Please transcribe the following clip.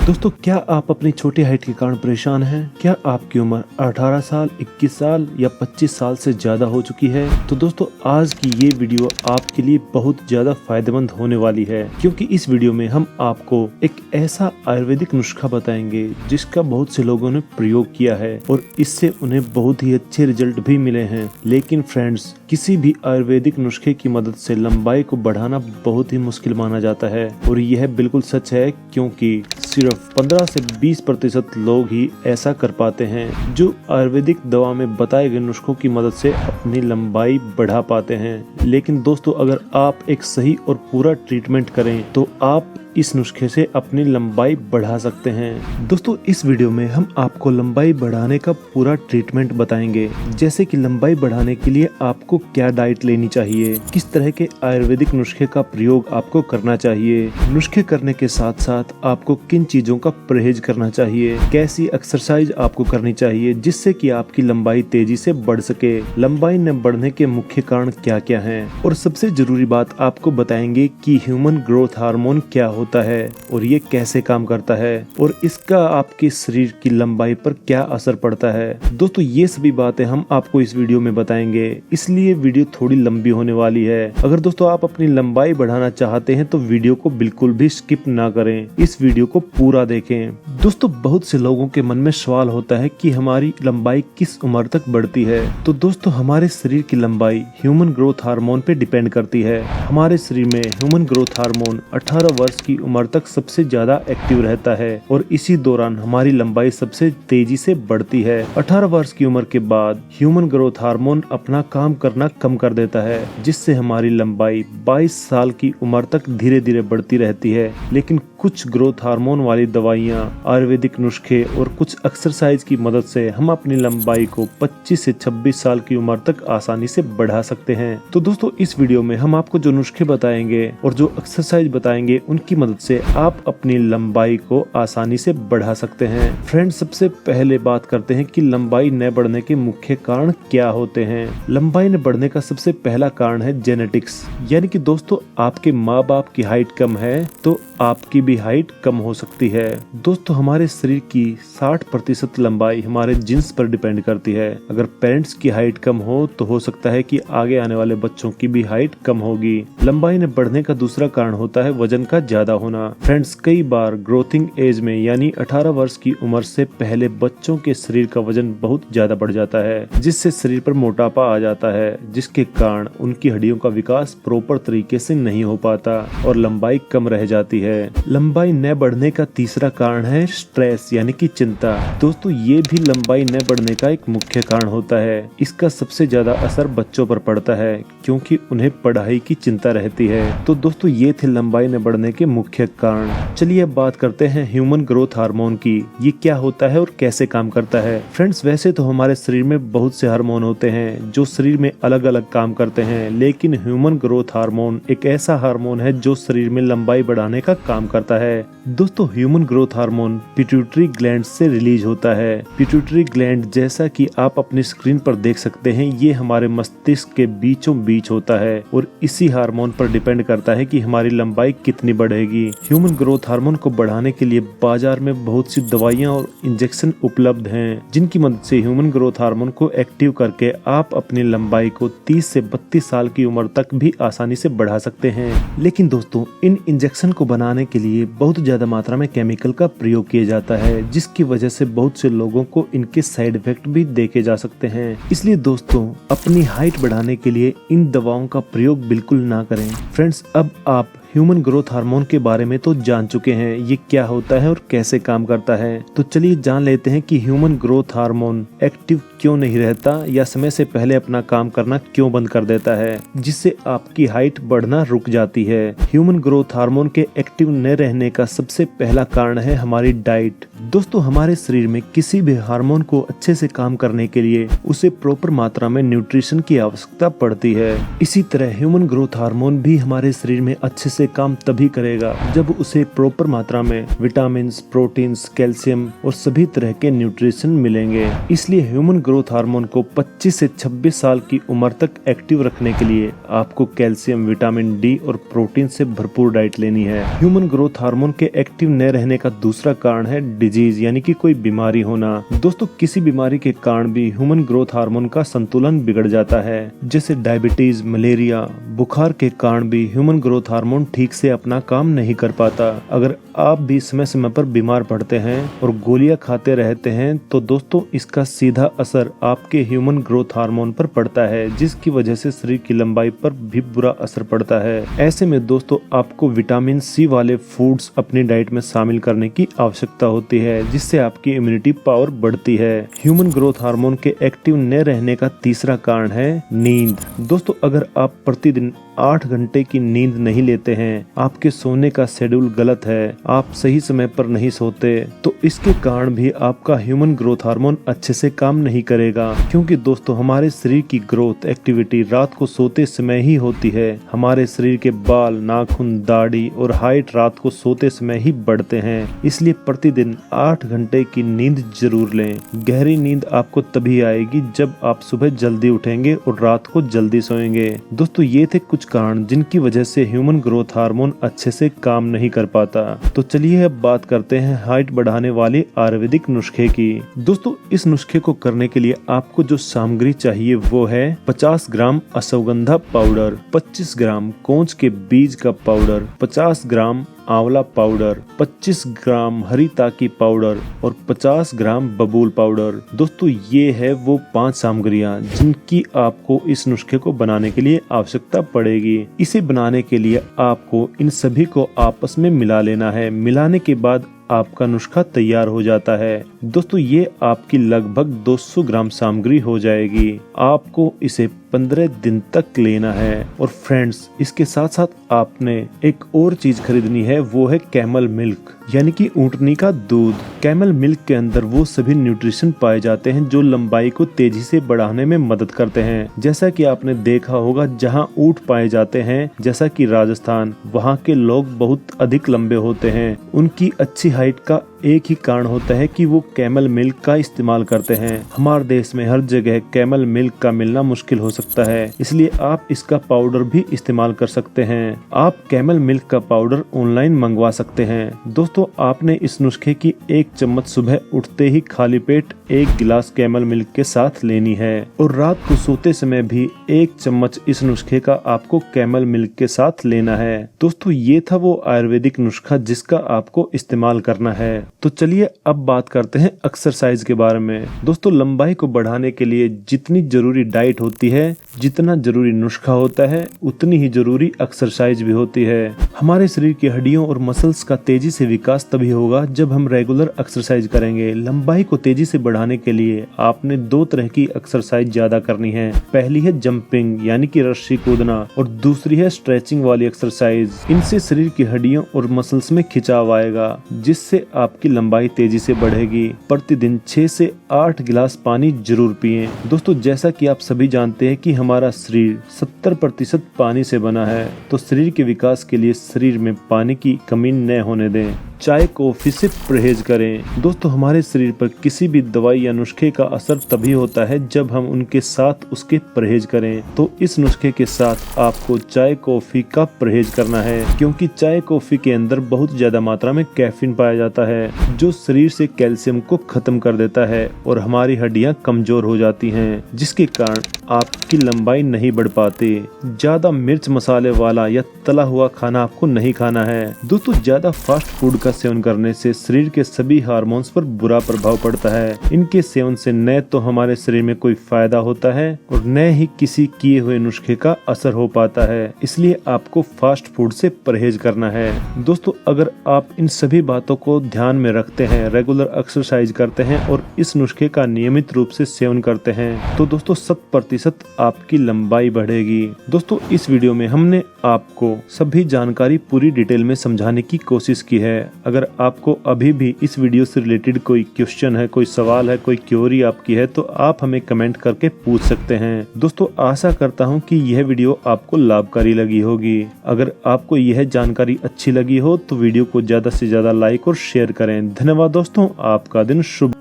दोस्तों, क्या आप अपनी छोटी हाइट के कारण परेशान हैं? क्या आपकी उम्र 18 साल, 21 साल या 25 साल से ज्यादा हो चुकी है? तो दोस्तों, आज की ये वीडियो आपके लिए बहुत ज्यादा फायदेमंद होने वाली है, क्योंकि इस वीडियो में हम आपको एक ऐसा आयुर्वेदिक नुस्खा बताएंगे जिसका बहुत से लोगों ने प्रयोग किया है और इससे उन्हें बहुत ही अच्छे रिजल्ट भी मिले हैं। लेकिन फ्रेंड्स, किसी भी आयुर्वेदिक नुस्खे की मदद से लंबाई को बढ़ाना बहुत ही मुश्किल माना जाता है और यह बिल्कुल सच है, क्योंकि सिर्फ 15 से 20% लोग ही ऐसा कर पाते हैं जो आयुर्वेदिक दवा में बताए गए नुस्खों की मदद से अपनी लंबाई बढ़ा पाते हैं। लेकिन दोस्तों, अगर आप एक सही और पूरा ट्रीटमेंट करें तो आप इस नुस्खे से अपनी लंबाई बढ़ा सकते हैं। दोस्तों, इस वीडियो में हम आपको लंबाई बढ़ाने का पूरा ट्रीटमेंट बताएंगे, जैसे कि लंबाई बढ़ाने के लिए आपको क्या डाइट लेनी चाहिए, किस तरह के आयुर्वेदिक नुस्खे का प्रयोग आपको करना चाहिए, नुस्खे करने के साथ साथ आपको किन चीजों का परहेज करना चाहिए, कैसी एक्सरसाइज आपको करनी चाहिए जिससे कि आपकी लंबाई तेजी से बढ़ सके, लंबाई न बढ़ने के मुख्य कारण क्या क्या हैं, और सबसे जरूरी बात आपको बताएंगे कि ह्यूमन ग्रोथ हार्मोन क्या होता है और ये कैसे काम करता है और इसका आपके शरीर की लंबाई पर क्या असर पड़ता है। दोस्तों, ये सभी बातें हम आपको इस वीडियो में बताएंगे, इसलिए वीडियो थोड़ी लंबी होने वाली है। अगर दोस्तों आप अपनी लंबाई बढ़ाना चाहते हैं तो वीडियो को बिल्कुल भी स्किप ना करें, इस वीडियो को पूरा देखें। दोस्तों, बहुत से लोगों के मन में सवाल होता है कि हमारी लंबाई किस उम्र तक बढ़ती है। तो दोस्तों, हमारे शरीर की लंबाई ह्यूमन ग्रोथ हार्मोन पे डिपेंड करती है। हमारे शरीर में ह्यूमन ग्रोथ हार्मोन 18 वर्ष की उम्र तक सबसे ज्यादा एक्टिव रहता है और इसी दौरान हमारी लंबाई सबसे तेजी से बढ़ती है। 18 वर्ष की उम्र के बाद ह्यूमन ग्रोथ हार्मोन अपना काम करना कम कर देता है, जिससे हमारी लंबाई 22 साल की उम्र तक धीरे धीरे बढ़ती रहती है। लेकिन कुछ ग्रोथ हार्मोन वाली दवाइयाँ, आयुर्वेदिक नुस्खे और कुछ एक्सरसाइज की मदद से हम अपनी लंबाई को 25 से 26 साल की उम्र तक आसानी से बढ़ा सकते हैं। तो दोस्तों, इस वीडियो में हम आपको जो नुस्खे बताएंगे और जो एक्सरसाइज बताएंगे उनकी मदद से आप अपनी लंबाई को आसानी से बढ़ा सकते हैं। फ्रेंड्स, सबसे पहले बात करते हैं कि लंबाई न बढ़ने के मुख्य कारण क्या होते हैं। लंबाई न बढ़ने का सबसे पहला कारण है जेनेटिक्स, यानी कि दोस्तों आपके माँ बाप की हाइट कम है तो आपकी भी हाइट कम हो सकती है। दोस्तों, हमारे शरीर की 60% लंबाई हमारे जीन्स पर डिपेंड करती है। अगर पेरेंट्स की हाइट कम हो तो हो सकता है कि आगे आने वाले बच्चों की भी हाइट कम होगी। लंबाई न बढ़ने का दूसरा कारण होता है वजन का ज्यादा होना। फ्रेंड्स, कई बार ग्रोथिंग एज में यानी 18 वर्ष की उम्र से पहले बच्चों के शरीर का वजन बहुत ज्यादा बढ़ जाता है, जिससे शरीर पर मोटापा आ जाता है, जिसके कारण उनकी हड्डियों का विकास प्रॉपर तरीके से नहीं हो पाता और लंबाई कम रह जाती है। लंबाई न बढ़ने का तीसरा कारण है स्ट्रेस, यानी कि चिंता। दोस्तों, ये भी लंबाई न बढ़ने का एक मुख्य कारण होता है। इसका सबसे ज्यादा असर बच्चों पर पड़ता है, क्योंकि उन्हें पढ़ाई की चिंता रहती है। तो दोस्तों, ये थे लंबाई न बढ़ने के मुख्य कारण। चलिए अब बात करते हैं ह्यूमन ग्रोथ हार्मोन की। ये क्या होता है और कैसे काम करता है। फ्रेंड्स, वैसे तो हमारे शरीर में बहुत से हार्मोन होते हैं जो शरीर में अलग अलग काम करते हैं, लेकिन ह्यूमन ग्रोथ हार्मोन एक ऐसा हार्मोन है जो शरीर में लंबाई बढ़ाने का काम करता है। दोस्तों, human growth hormone pituitary gland से रिलीज होता है। पिट्यूटरी ग्लैंड, जैसा कि आप अपनी स्क्रीन पर देख सकते हैं, ये हमारे मस्तिष्क के बीचों बीच होता है और इसी हार्मोन पर डिपेंड करता है कि हमारी लंबाई कितनी बढ़ेगी। ह्यूमन ग्रोथ हार्मोन को बढ़ाने के लिए बाजार में बहुत सी दवाइयाँ और इंजेक्शन उपलब्ध हैं, जिनकी मदद से ह्यूमन ग्रोथ हार्मोन को एक्टिव करके आप अपनी लंबाई को 30 से 32 साल की उम्र तक भी आसानी से बढ़ा सकते हैं। लेकिन दोस्तों, इन इंजेक्शन को बनाने के लिए बहुत ज्यादा मात्रा में केमिकल का प्रयोग किया जाता है, जिसकी वजह से बहुत से लोगों को इनके साइड इफेक्ट भी देखे जा सकते हैं। इसलिए दोस्तों, अपनी हाइट बढ़ाने के लिए इन दवाओं का प्रयोग बिल्कुल ना करें। फ्रेंड्स, अब आप ह्यूमन ग्रोथ हार्मोन के बारे में तो जान चुके हैं, ये क्या होता है और कैसे काम करता है। तो चलिए जान लेते हैं कि ह्यूमन ग्रोथ हार्मोन एक्टिव क्यों नहीं रहता या समय से पहले अपना काम करना क्यों बंद कर देता है, जिससे आपकी हाइट बढ़ना रुक जाती है। ह्यूमन ग्रोथ हार्मोन के एक्टिव न रहने का सबसे पहला कारण है हमारी डाइट। दोस्तों, हमारे शरीर में किसी भी हार्मोन को अच्छे से काम करने के लिए उसे प्रॉपर मात्रा में न्यूट्रिशन की आवश्यकता पड़ती है। इसी तरह ह्यूमन ग्रोथ हार्मोन भी हमारे शरीर में अच्छे से से काम तभी करेगा जब उसे प्रॉपर मात्रा में विटामिन, प्रोटीन्स, कैल्शियम और सभी तरह के न्यूट्रिशन मिलेंगे। इसलिए ह्यूमन ग्रोथ हार्मोन को 25 से 26 साल की उम्र तक एक्टिव रखने के लिए आपको कैल्शियम, विटामिन डी और प्रोटीन से भरपूर डाइट लेनी है। ह्यूमन ग्रोथ हार्मोन के एक्टिव न रहने का दूसरा कारण है डिजीज, यानी कि कोई बीमारी होना। दोस्तों, किसी बीमारी के कारण भी ह्यूमन ग्रोथ हार्मोन का संतुलन बिगड़ जाता है, जैसे डायबिटीज, मलेरिया, बुखार के कारण भी ह्यूमन ग्रोथ हार्मोन ठीक से अपना काम नहीं कर पाता। अगर आप भी समय समय पर बीमार पड़ते हैं और गोलियां खाते रहते हैं तो दोस्तों इसका सीधा असर आपके ह्यूमन ग्रोथ हार्मोन पर पड़ता है, जिसकी वजह से शरीर की लंबाई पर भी बुरा असर पड़ता है। ऐसे में दोस्तों आपको विटामिन सी वाले फूड्स अपनी डाइट में शामिल करने की आवश्यकता होती है, जिससे आपकी इम्यूनिटी पावर बढ़ती है। ह्यूमन ग्रोथ हार्मोन के एक्टिव न रहने का तीसरा कारण है नींद। दोस्तों, अगर आप प्रतिदिन 8 घंटे की नींद नहीं लेते हैं, आपके सोने का शेड्यूल गलत है, आप सही समय पर नहीं सोते, तो इसके कारण भी आपका ह्यूमन ग्रोथ हार्मोन अच्छे से काम नहीं करेगा। क्योंकि दोस्तों हमारे शरीर की ग्रोथ एक्टिविटी रात को सोते समय ही होती है। हमारे शरीर के बाल, नाखून, दाढ़ी और हाइट रात को सोते समय ही बढ़ते हैं। इसलिए प्रतिदिन 8 घंटे की नींद जरूर लें। गहरी नींद आपको तभी आएगी जब आप सुबह जल्दी उठेंगे और रात को जल्दी सोएंगे। दोस्तों, ये थे कुछ कारण जिनकी वजह से ह्यूमन ग्रोथ हार्मोन अच्छे से काम नहीं कर पाता। तो चलिए अब बात करते हैं हाइट बढ़ाने वाले आयुर्वेदिक नुस्खे की। दोस्तों, इस नुस्खे को करने के लिए आपको जो सामग्री चाहिए वो है 50 ग्राम अश्वगंधा पाउडर, 25 ग्राम कोंच के बीज का पाउडर, 50 ग्राम आंवला पाउडर, 25 ग्राम हरी ताकी पाउडर और 50 ग्राम बबूल पाउडर। दोस्तों, ये है वो 5 सामग्रियां जिनकी आपको इस नुस्खे को बनाने के लिए आवश्यकता पड़ेगी। इसे बनाने के लिए आपको इन सभी को आपस में मिला लेना है। मिलाने के बाद आपका नुस्खा तैयार हो जाता है। दोस्तों, ये आपकी लगभग 200 ग्राम सामग्री हो जाएगी। आपको इसे 15 दिन तक लेना है। और फ्रेंड्स, इसके साथ साथ आपने एक और चीज खरीदनी है, वो है कैमल मिल्क, यानी कि ऊंटनी का दूध। कैमल मिल्क के अंदर वो सभी न्यूट्रिशन पाए जाते हैं जो लंबाई को तेजी से बढ़ाने में मदद करते हैं। जैसा कि आपने देखा होगा, जहां ऊंट पाए जाते हैं, जैसा कि राजस्थान, वहां के लोग बहुत अधिक लंबे होते हैं। उनकी अच्छी हाइट का एक ही कारण होता है कि वो कैमल मिल्क का इस्तेमाल करते हैं। हमारे देश में हर जगह कैमल मिल्क का मिलना मुश्किल हो सकता है, इसलिए आप इसका पाउडर भी इस्तेमाल कर सकते हैं। आप कैमल मिल्क का पाउडर ऑनलाइन मंगवा सकते हैं। दोस्तों, आपने इस नुस्खे की 1 चम्मच सुबह उठते ही खाली पेट 1 गिलास कैमल मिल्क के साथ लेनी है और रात को सोते समय भी 1 चम्मच इस नुस्खे का आपको कैमल मिल्क के साथ लेना है। दोस्तों, ये था वो आयुर्वेदिक नुस्खा जिसका आपको इस्तेमाल करना है। तो चलिए अब बात करते हैं एक्सरसाइज के बारे में। दोस्तों, लंबाई को बढ़ाने के लिए जितनी जरूरी डाइट होती है, जितना जरूरी नुस्खा होता है, उतनी ही जरूरी एक्सरसाइज भी होती है। हमारे शरीर की हड्डियों और मसल्स का तेजी से विकास तभी होगा जब हम रेगुलर एक्सरसाइज करेंगे। लंबाई को तेजी से बढ़ाने के लिए आपने 2 तरह की एक्सरसाइज ज्यादा करनी है। पहली है जंपिंग, यानी कि रस्सी कूदना, और दूसरी है स्ट्रेचिंग वाली एक्सरसाइज। इनसे शरीर की हड्डियों और मसल्स में खिंचाव आएगा, जिससे आपकी लंबाई तेजी से बढ़ेगी। प्रतिदिन 6 से 8 गिलास पानी जरूर पिएं। दोस्तों, जैसा कि आप सभी जानते हैं कि हमारा शरीर 70% पानी से बना है, तो शरीर के विकास के लिए शरीर में पानी की कमी न होने दें। चाय, कॉफी से परहेज करें। दोस्तों, हमारे शरीर पर किसी भी दवाई या नुस्खे का असर तभी होता है जब हम उनके साथ उसके परहेज करें। तो इस नुस्खे के साथ आपको चाय, कॉफी का परहेज करना है, क्योंकि चाय, कॉफी के अंदर बहुत ज्यादा मात्रा में कैफीन पाया जाता है, जो शरीर से कैल्शियम को खत्म कर देता है और हमारी हड्डियां कमजोर हो जाती हैं, जिसके कारण आपकी लंबाई नहीं बढ़ पाती। ज्यादा मिर्च मसाले वाला या तला हुआ खाना आपको नहीं खाना है। दोस्तों, ज्यादा फास्ट फूड का सेवन करने से शरीर के सभी हार्मोन्स पर बुरा प्रभाव पड़ता है। इनके सेवन से न तो हमारे शरीर में कोई फायदा होता है और न ही किसी किए हुए नुस्खे का असर हो पाता है। इसलिए आपको फास्ट फूड से परहेज करना है। दोस्तों, अगर आप इन सभी बातों को ध्यान में रखते हैं, रेगुलर एक्सरसाइज करते हैं और इस नुस्खे का नियमित रूप से सेवन करते हैं, तो दोस्तों 100% आपकी लंबाई बढ़ेगी। दोस्तों, इस वीडियो में हमने आपको सभी जानकारी पूरी डिटेल में समझाने की कोशिश की है। अगर आपको अभी भी इस वीडियो से रिलेटेड कोई क्वेश्चन है, कोई सवाल है, कोई क्वेरी आपकी है तो आप हमें कमेंट करके पूछ सकते हैं। दोस्तों आशा करता हूं कि यह वीडियो आपको लाभकारी लगी होगी। अगर आपको यह जानकारी अच्छी लगी हो तो वीडियो को ज्यादा से ज्यादा लाइक और शेयर करें। धन्यवाद दोस्तों, आपका दिन शुभ।